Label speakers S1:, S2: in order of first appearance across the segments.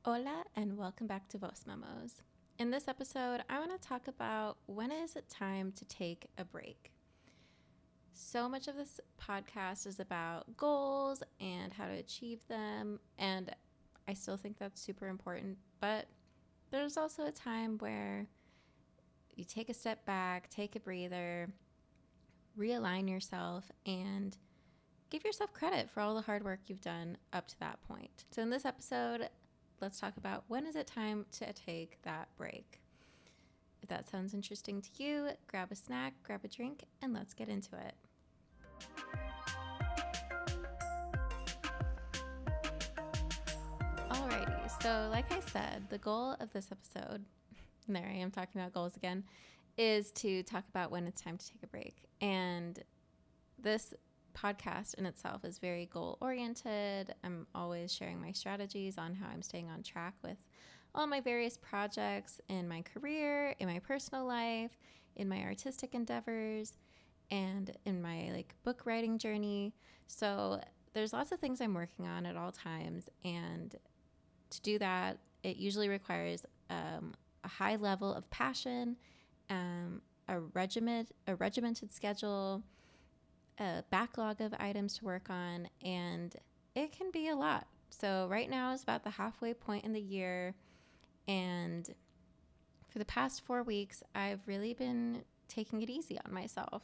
S1: Hola and welcome back to Voice Memos. In this episode, I want to talk about when is it time to take a break. So much of this podcast is about goals and how to achieve them, and I still think that's super important, but there's also a time where you take a step back, take a breather, realign yourself, and give yourself credit for all the hard work you've done up to that point. So in this episode, let's talk about when is it time to take that break. If that sounds interesting to you, grab a snack, grab a drink, and let's get into it. Alrighty, so like I said, the goal of this episode, and there I am talking about goals again, is to talk about when it's time to take a break. And this podcast in itself is very goal oriented. I'm always sharing my strategies on how I'm staying on track with all my various projects in my career, in my personal life, in my artistic endeavors, and in my book writing journey. So there's lots of things I'm working on at all times, and to do that, it usually requires a high level of passion, a regimented schedule, a backlog of items to work on, and it can be a lot. So right now is about the halfway point in the year, and for the past 4 weeks, I've really been taking it easy on myself.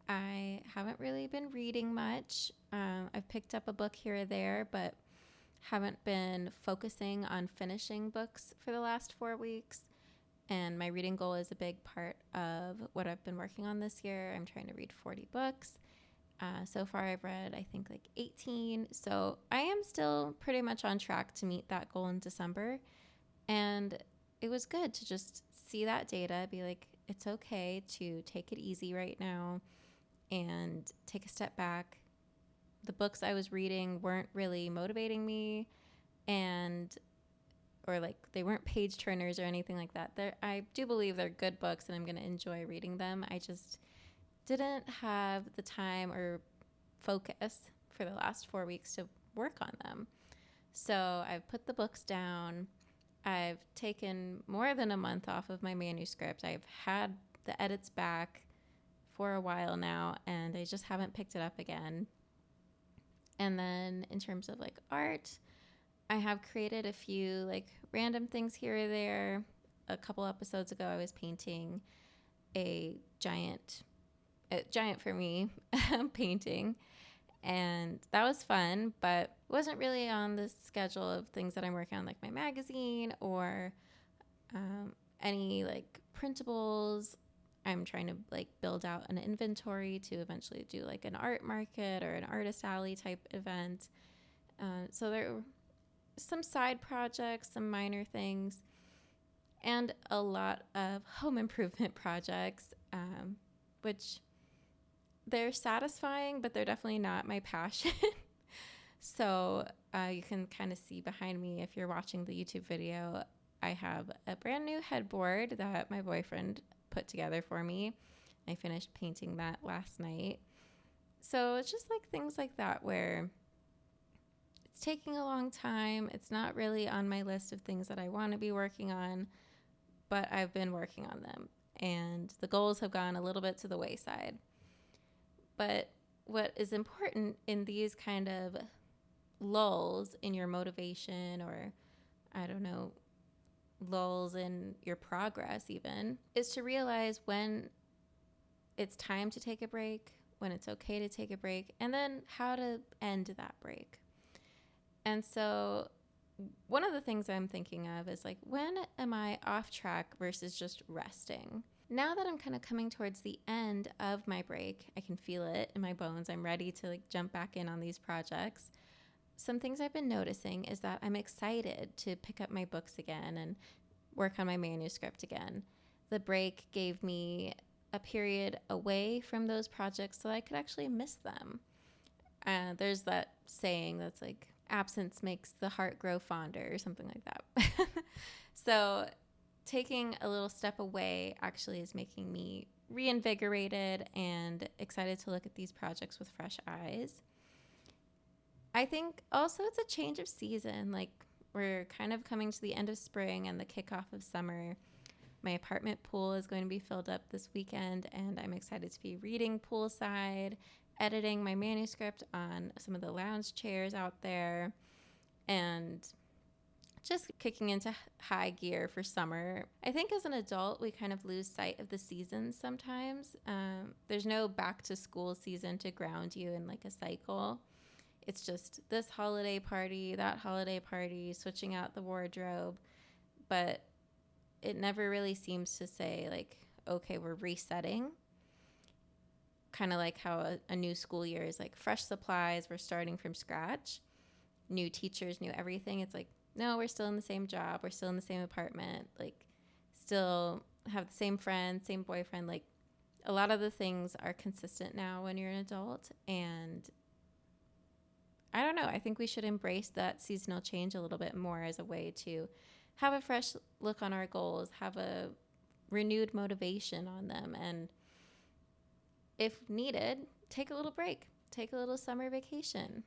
S1: I haven't really been reading much. I've picked up a book here or there, but haven't been focusing on finishing books for the last 4 weeks. And my reading goal is a big part of what I've been working on this year. I'm trying to read 40 books. So far, I've read, I think, 18. So I am still pretty much on track to meet that goal in December. And it was good to just see that data, be like, it's okay to take it easy right now and take a step back. The books I was reading weren't really motivating me, and or they weren't page turners or anything like that. I do believe they're good books and I'm going to enjoy reading them. I just didn't have the time or focus for the last 4 weeks to work on them. So I've put the books down. I've taken more than a month off of my manuscript. I've had the edits back for a while now, and I just haven't picked it up again. And then in terms of art, I have created a few random things here or there. A couple episodes ago, I was painting a giant for me painting, and that was fun, but wasn't really on the schedule of things that I'm working on, like my magazine or any printables. I'm trying to build out an inventory to eventually do an art market or an artist alley type event. So there were some side projects, some minor things, and a lot of home improvement projects, which they're satisfying, but they're definitely not my passion. So you can kind of see behind me, if you're watching the YouTube video, I have a brand new headboard that my boyfriend put together for me. I finished painting that last night. So it's just things like that where it's taking a long time. It's not really on my list of things that I want to be working on, but I've been working on them. And the goals have gone a little bit to the wayside. But what is important in these kind of lulls in your motivation, or I don't know, lulls in your progress even, is to realize when it's time to take a break, when it's okay to take a break, and then how to end that break. And so one of the things I'm thinking of is when am I off track versus just resting? Now that I'm kind of coming towards the end of my break, I can feel it in my bones. I'm ready to jump back in on these projects. Some things I've been noticing is that I'm excited to pick up my books again and work on my manuscript again. The break gave me a period away from those projects so I could actually miss them. There's that saying that's absence makes the heart grow fonder or something like that. So taking a little step away actually is making me reinvigorated and excited to look at these projects with fresh eyes. I think also it's a change of season. we're kind of coming to the end of spring and the kickoff of summer. My apartment pool is going to be filled up this weekend, and I'm excited to be reading poolside, editing my manuscript on some of the lounge chairs out there, and just kicking into high gear for summer. I think as an adult, we kind of lose sight of the seasons sometimes. There's no back to school season to ground you in like a cycle. It's just this holiday party, that holiday party, switching out the wardrobe. But it never really seems to say like, okay, we're resetting. Kind of like how a new school year is like fresh supplies, we're starting from scratch. New teachers, new everything. It's like, no, we're still in the same job. We're still in the same apartment. Like, still have the same friend, same boyfriend. Like, a lot of the things are consistent now when you're an adult. And I don't know. I think we should embrace that seasonal change a little bit more as a way to have a fresh look on our goals, have a renewed motivation on them. And if needed, take a little break, take a little summer vacation.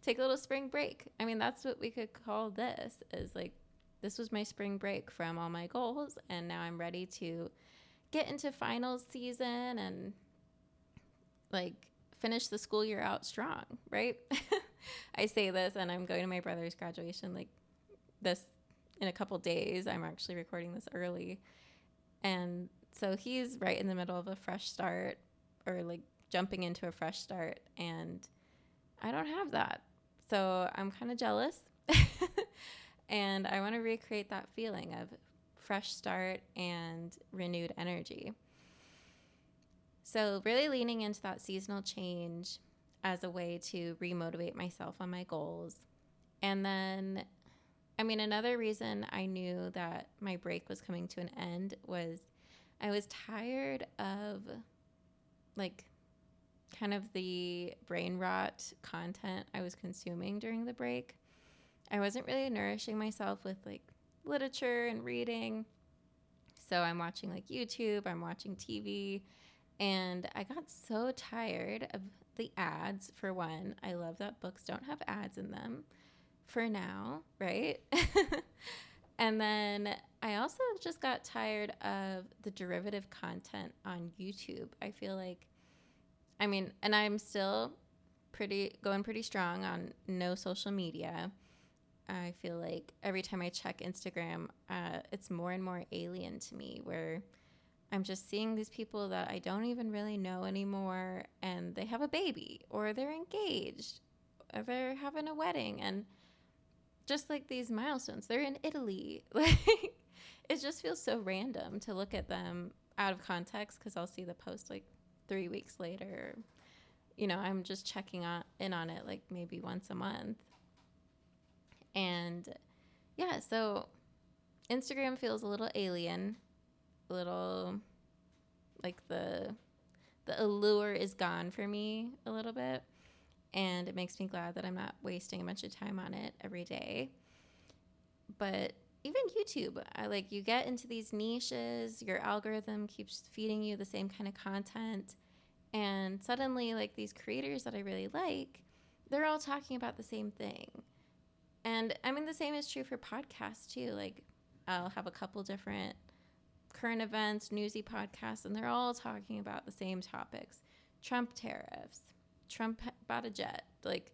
S1: Take a little spring break. I mean, that's what we could call this, is like, this was my spring break from all my goals, and now I'm ready to get into finals season and like finish the school year out strong, right? I say this, and I'm going to my brother's graduation like this in a couple days. I'm actually recording this early, and so he's right in the middle of a fresh start, or like jumping into a fresh start, and I don't have that. So I'm kind of jealous. And I want to recreate that feeling of fresh start and renewed energy. So really leaning into that seasonal change as a way to remotivate myself on my goals. And then, I mean, another reason I knew that my break was coming to an end was I was tired of like kind of the brain rot content I was consuming during the break. I wasn't really nourishing myself with like literature and reading. So I'm watching like YouTube, I'm watching TV, and I got so tired of the ads. For one, I love that books don't have ads in them for now, right? And then I also just got tired of the derivative content on YouTube. I feel like, I mean, and I'm still going pretty strong on no social media. I feel like every time I check Instagram, it's more and more alien to me, where I'm just seeing these people that I don't even really know anymore, and they have a baby, or they're engaged, or they're having a wedding, and just like these milestones, they're in Italy. Like, it just feels so random to look at them out of context, because I'll see the post like 3 weeks later. You know, I'm just checking in on it like maybe once a month. And yeah, so Instagram feels a little alien, a little like the allure is gone for me a little bit. And it makes me glad that I'm not wasting a bunch of time on it every day. But even YouTube, you get into these niches, your algorithm keeps feeding you the same kind of content. And suddenly, like, these creators that I really like, they're all talking about the same thing. And I mean, the same is true for podcasts too. Like, I'll have a couple different current events, newsy podcasts, and they're all talking about the same topics. Trump tariffs, Trump bought a jet, like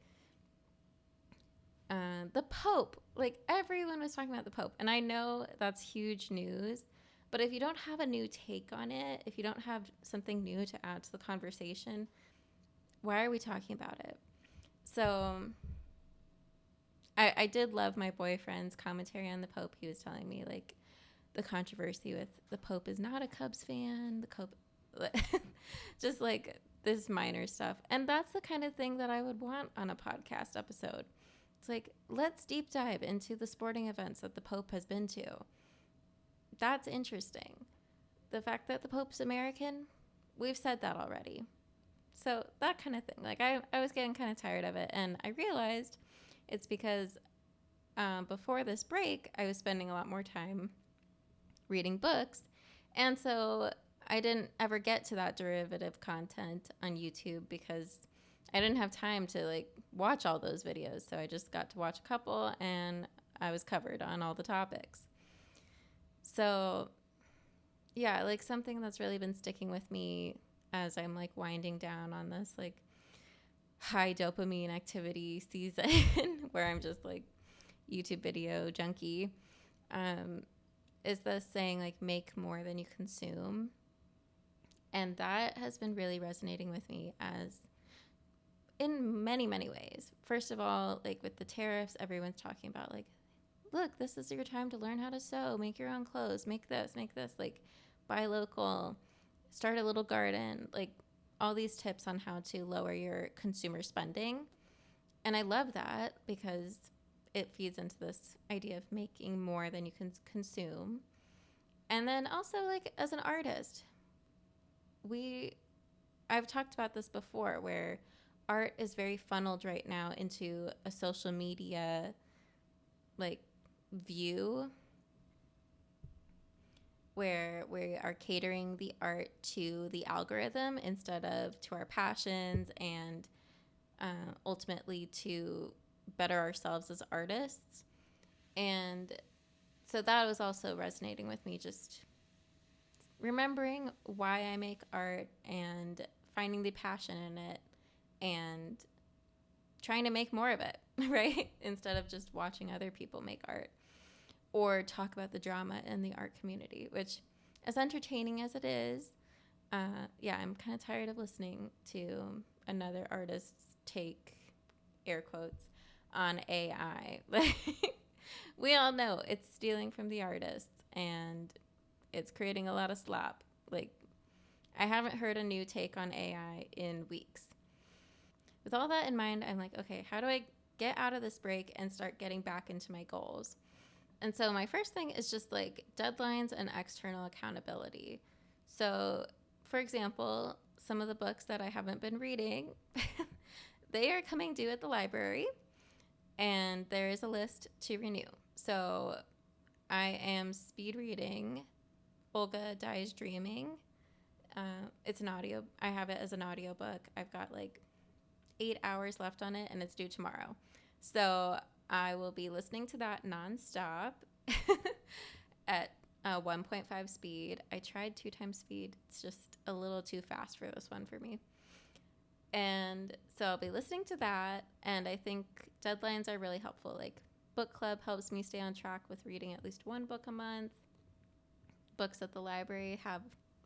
S1: the Pope. Like, everyone was talking about the Pope. And I know that's huge news, but if you don't have a new take on it, if you don't have something new to add to the conversation, why are we talking about it? So I did love my boyfriend's commentary on the Pope. He was telling me, like, the controversy with the Pope is not a Cubs fan, the Pope, just like this minor stuff. And that's the kind of thing that I would want on a podcast episode. It's like, let's deep dive into the sporting events that the Pope has been to. That's interesting. The fact that the Pope's American, we've said that already. So that kind of thing. Like, I was getting kind of tired of it. And I realized it's because before this break, I was spending a lot more time reading books. And so I didn't ever get to that derivative content on YouTube because I didn't have time to like watch all those videos. So I just got to watch a couple, and I was covered on all the topics. So yeah, like something that's really been sticking with me as I'm like winding down on this like high dopamine activity season where I'm just like YouTube video junkie, is this saying like make more than you consume. And that has been really resonating with me as in many, many ways. First of all, like with the tariffs, everyone's talking about like, look, this is your time to learn how to sew, make your own clothes, make this, like buy local, start a little garden, like all these tips on how to lower your consumer spending. And I love that because it feeds into this idea of making more than you can consume. And then also like as an artist, I've talked about this before where art is very funneled right now into a social media like view where we are catering the art to the algorithm instead of to our passions and ultimately to better ourselves as artists. And so that was also resonating with me, just remembering why I make art and finding the passion in it and trying to make more of it, right? Instead of just watching other people make art or talk about the drama in the art community, which, as entertaining as it is, yeah, I'm kind of tired of listening to another artist's take, air quotes, on AI. Like, we all know it's stealing from the artists and it's creating a lot of slop. Like, I haven't heard a new take on AI in weeks. With all that in mind, I'm like, okay, how do I get out of this break and start getting back into my goals? And so my first thing is just like deadlines and external accountability. So, for example, some of the books that I haven't been reading, they are coming due at the library, and there is a list to renew. So I am speed reading Olga Dies Dreaming. It's an audio. I have it as an audiobook. I've got like 8 hours left on it, and it's due tomorrow. So I will be listening to that nonstop at 1.5 speed. I tried 2 times speed. It's just a little too fast for this one for me. And so I'll be listening to that. And I think deadlines are really helpful. Like book club helps me stay on track with reading at least one book a month. Books at the library have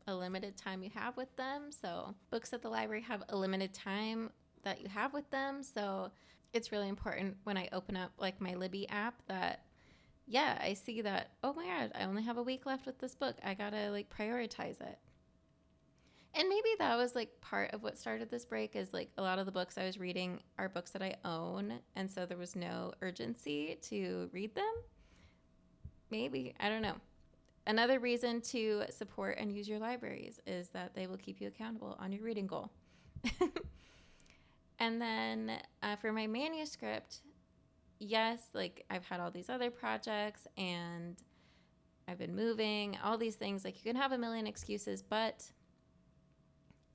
S1: a limited time you have with them. So books at the library have a limited time that you have with them. So it's really important when I open up like my Libby app that, yeah, I see that, oh my God, I only have a week left with this book. I gotta like prioritize it. And maybe that was like part of what started this break is like a lot of the books I was reading are books that I own. And so there was no urgency to read them. Maybe, I don't know. Another reason to support and use your libraries is that they will keep you accountable on your reading goal. And then for my manuscript, yes, like I've had all these other projects and I've been moving, all these things. Like you can have a million excuses, but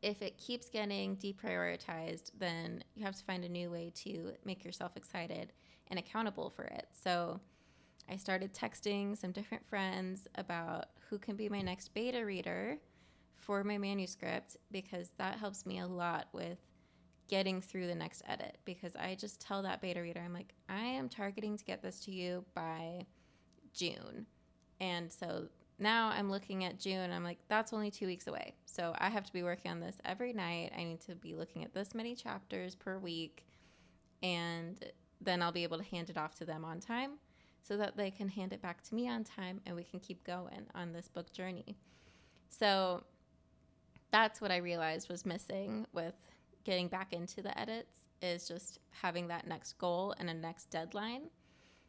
S1: if it keeps getting deprioritized, then you have to find a new way to make yourself excited and accountable for it. So I started texting some different friends about who can be my next beta reader for my manuscript because that helps me a lot with getting through the next edit, because I just tell that beta reader, I'm like, I am targeting to get this to you by June. And so now I'm looking at June and I'm like, that's only 2 weeks away. So I have to be working on this every night. I need to be looking at this many chapters per week. And then I'll be able to hand it off to them on time so that they can hand it back to me on time and we can keep going on this book journey. So that's what I realized was missing with getting back into the edits, is just having that next goal and a next deadline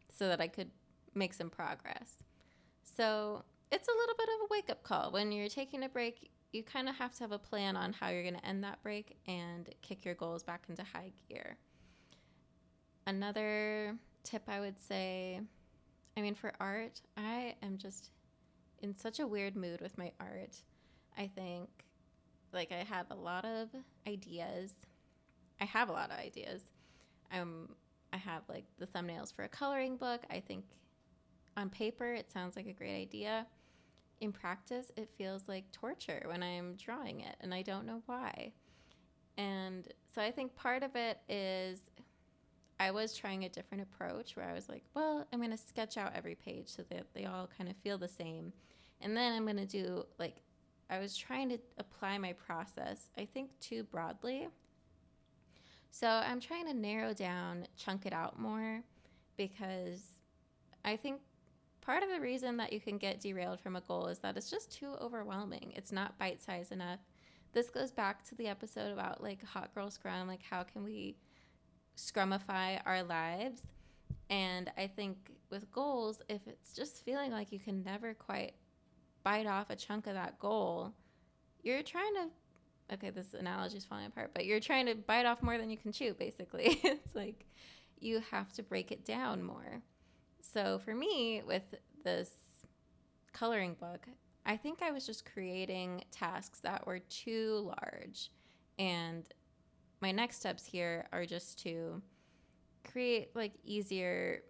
S1: so that I could make some progress. So it's a little bit of a wake-up call. When you're taking a break, you kind of have to have a plan on how you're going to end that break and kick your goals back into high gear. Another tip I would say, I mean, for art, I am just in such a weird mood with my art. I think like I have a lot of ideas. I'm I have like the thumbnails for a coloring book. I think on paper it sounds like a great idea. In practice, it feels like torture when I'm drawing it, and I don't know why. And so I think part of it is I was trying a different approach where I was like, well, I'm going to sketch out every page so that they all kind of feel the same. And then I'm going to do like, I was trying to apply my process, I think, too broadly. So I'm trying to narrow down, chunk it out more, because I think part of the reason that you can get derailed from a goal is that it's just too overwhelming. It's not bite-sized enough. This goes back to the episode about like Hot Girl Scrum, like how can we scrumify our lives? And I think with goals, if it's just feeling like you can never quite bite off a chunk of that goal, you're trying to, okay, this analogy is falling apart, but you're trying to bite off more than you can chew, basically. It's like you have to break it down more. So for me, with this coloring book, I think I was just creating tasks that were too large. And my next steps here are just to create like easier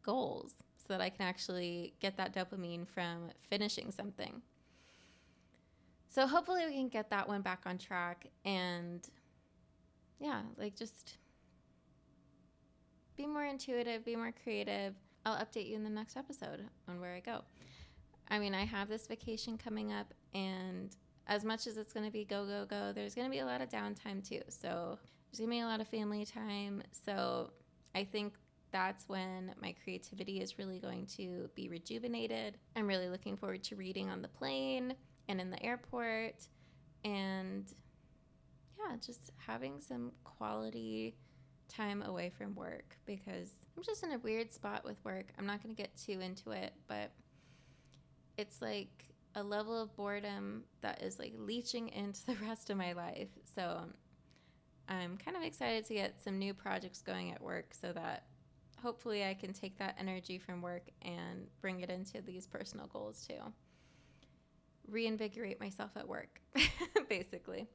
S1: goals so that I can actually get that dopamine from finishing something. So hopefully we can get that one back on track and yeah, like just be more intuitive, be more creative. I'll update you in the next episode on where I go. I mean, I have this vacation coming up, and as much as it's going to be go, go, go, there's going to be a lot of downtime too. So there's going to be a lot of family time. So I think that's when my creativity is really going to be rejuvenated. I'm really looking forward to reading on the plane and in the airport, and yeah, just having some quality time away from work, because I'm just in a weird spot with work. I'm not going to get too into it, but it's like a level of boredom that is like leaching into the rest of my life. So I'm kind of excited to get some new projects going at work so that hopefully I can take that energy from work and bring it into these personal goals too. Reinvigorate myself at work, basically.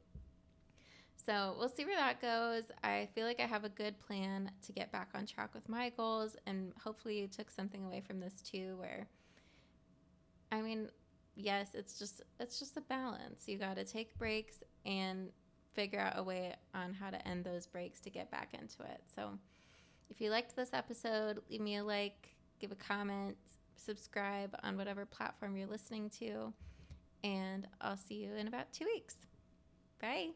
S1: So we'll see where that goes. I feel like I have a good plan to get back on track with my goals, and hopefully you took something away from this too, where, I mean, yes, it's just a balance. You got to take breaks and figure out a way on how to end those breaks to get back into it. So if you liked this episode, leave me a like, give a comment, subscribe on whatever platform you're listening to, and I'll see you in about 2 weeks. Bye.